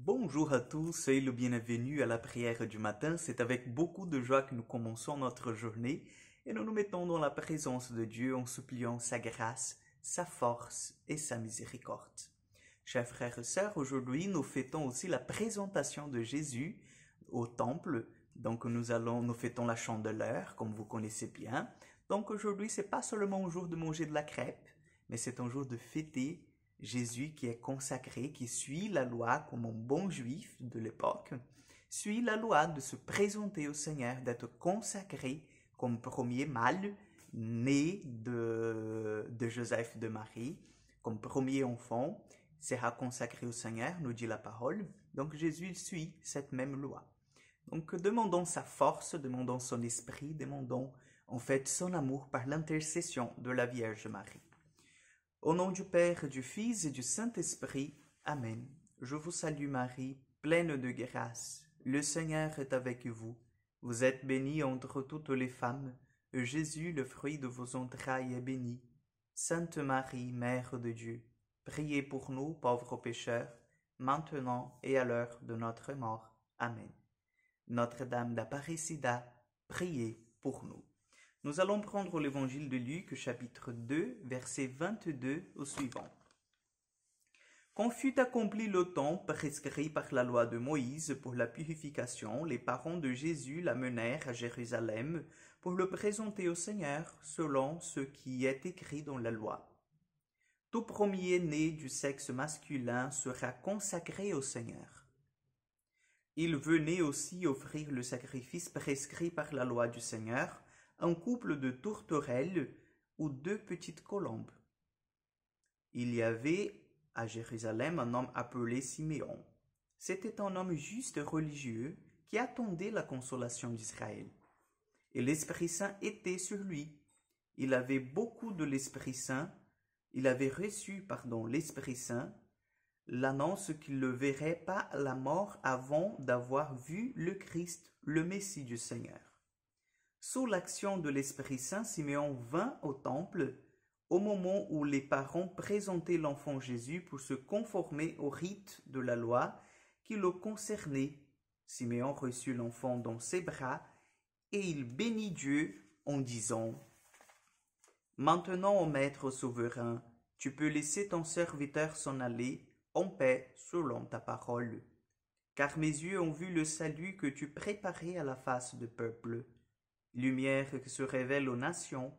Bonjour à tous, soyez le bienvenu à la prière du matin. C'est avec beaucoup de joie que nous commençons notre journée et nous nous mettons dans la présence de Dieu en suppliant sa grâce, sa force et sa miséricorde. Chers frères et sœurs, aujourd'hui nous fêtons aussi la présentation de Jésus au temple. Donc nous fêtons la Chandeleur, comme vous connaissez bien. Donc aujourd'hui, c'est pas seulement un jour de manger de la crêpe, mais c'est un jour de fêter Jésus qui est consacré, qui suit la loi comme un bon juif de l'époque, suit la loi de se présenter au Seigneur, d'être consacré comme premier mâle né de Joseph et de Marie, comme premier enfant, sera consacré au Seigneur, nous dit la parole. Donc Jésus suit cette même loi. Donc demandons sa force, demandons son esprit, demandons en fait son amour par l'intercession de la Vierge Marie. Au nom du Père, du Fils et du Saint-Esprit. Amen. Je vous salue Marie, pleine de grâce. Le Seigneur est avec vous. Vous êtes bénie entre toutes les femmes, et Jésus, le fruit de vos entrailles, est béni. Sainte Marie, Mère de Dieu, priez pour nous, pauvres pécheurs, maintenant et à l'heure de notre mort. Amen. Notre-Dame d'Apparecida, priez pour nous. Nous allons prendre l'évangile de Luc, chapitre 2, verset 22 au suivant. Quand fut accompli le temps prescrit par la loi de Moïse pour la purification, les parents de Jésus l'amenèrent à Jérusalem pour le présenter au Seigneur selon ce qui est écrit dans la loi. Tout premier-né du sexe masculin sera consacré au Seigneur. Il venait aussi offrir le sacrifice prescrit par la loi du Seigneur, un couple de tourterelles ou 2 petites colombes. Il y avait à Jérusalem un homme appelé Siméon. C'était un homme juste et religieux qui attendait la consolation d'Israël. Et l'Esprit Saint était sur lui. Il avait beaucoup de l'Esprit Saint. Il avait reçu, l'Esprit Saint, l'annonce qu'il ne verrait pas la mort avant d'avoir vu le Christ, le Messie du Seigneur. Sous l'action de l'Esprit Saint, Siméon vint au temple au moment où les parents présentaient l'enfant Jésus pour se conformer au rite de la loi qui le concernait. Siméon reçut l'enfant dans ses bras et il bénit Dieu en disant « Maintenant, ô Maître souverain, tu peux laisser ton serviteur s'en aller en paix selon ta parole. Car mes yeux ont vu le salut que tu préparais à la face du peuple. Lumière qui se révèle aux nations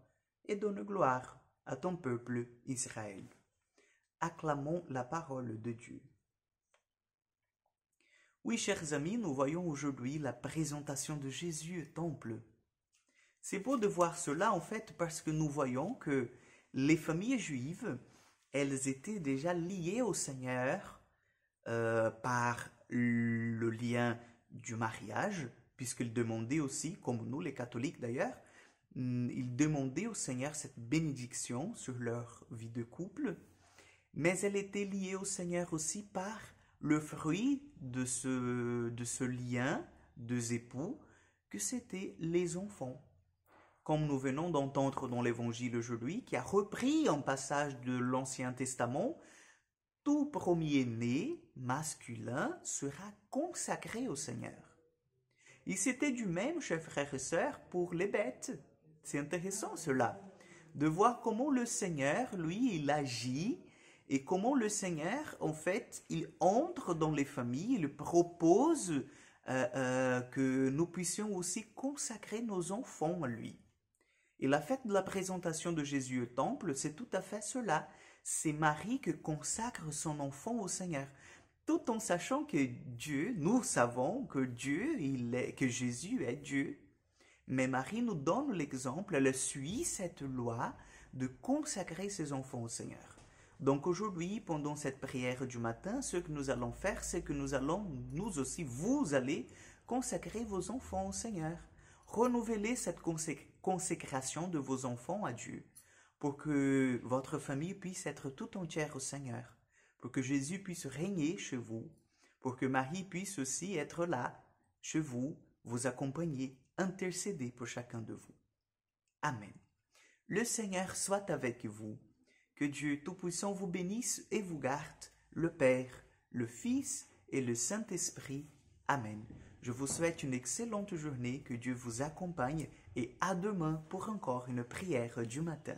et donne gloire à ton peuple Israël. » Acclamons la parole de Dieu. Oui, chers amis, nous voyons aujourd'hui la présentation de Jésus au temple. C'est beau de voir cela en fait parce que nous voyons que les familles juives, elles étaient déjà liées au Seigneur par le lien du mariage, puisqu'ils demandaient aussi, comme nous les catholiques d'ailleurs, ils demandaient au Seigneur cette bénédiction sur leur vie de couple, mais elle était liée au Seigneur aussi par le fruit de ce lien, deux époux, que c'étaient les enfants. Comme nous venons d'entendre dans l'évangile aujourd'hui, qui a repris un passage de l'Ancien Testament, tout premier-né masculin sera consacré au Seigneur. Et c'était du même, chers frères et sœurs, pour les bêtes. C'est intéressant cela, de voir comment le Seigneur, lui, il agit et comment le Seigneur, en fait, il entre dans les familles, il propose que nous puissions aussi consacrer nos enfants à lui. Et la fête de la présentation de Jésus au temple, c'est tout à fait cela. C'est Marie qui consacre son enfant au Seigneur. Tout en sachant que Dieu, nous savons que que Jésus est Dieu. Mais Marie nous donne l'exemple, elle suit cette loi de consacrer ses enfants au Seigneur. Donc aujourd'hui, pendant cette prière du matin, ce que nous allons faire, c'est que nous aussi, vous allez consacrer vos enfants au Seigneur. Renouvelez cette consécration de vos enfants à Dieu, pour que votre famille puisse être tout entière au Seigneur. Pour que Jésus puisse régner chez vous, pour que Marie puisse aussi être là, chez vous, vous accompagner, intercéder pour chacun de vous. Amen. Le Seigneur soit avec vous, que Dieu Tout-Puissant vous bénisse et vous garde, le Père, le Fils et le Saint-Esprit. Amen. Je vous souhaite une excellente journée, que Dieu vous accompagne et à demain pour encore une prière du matin.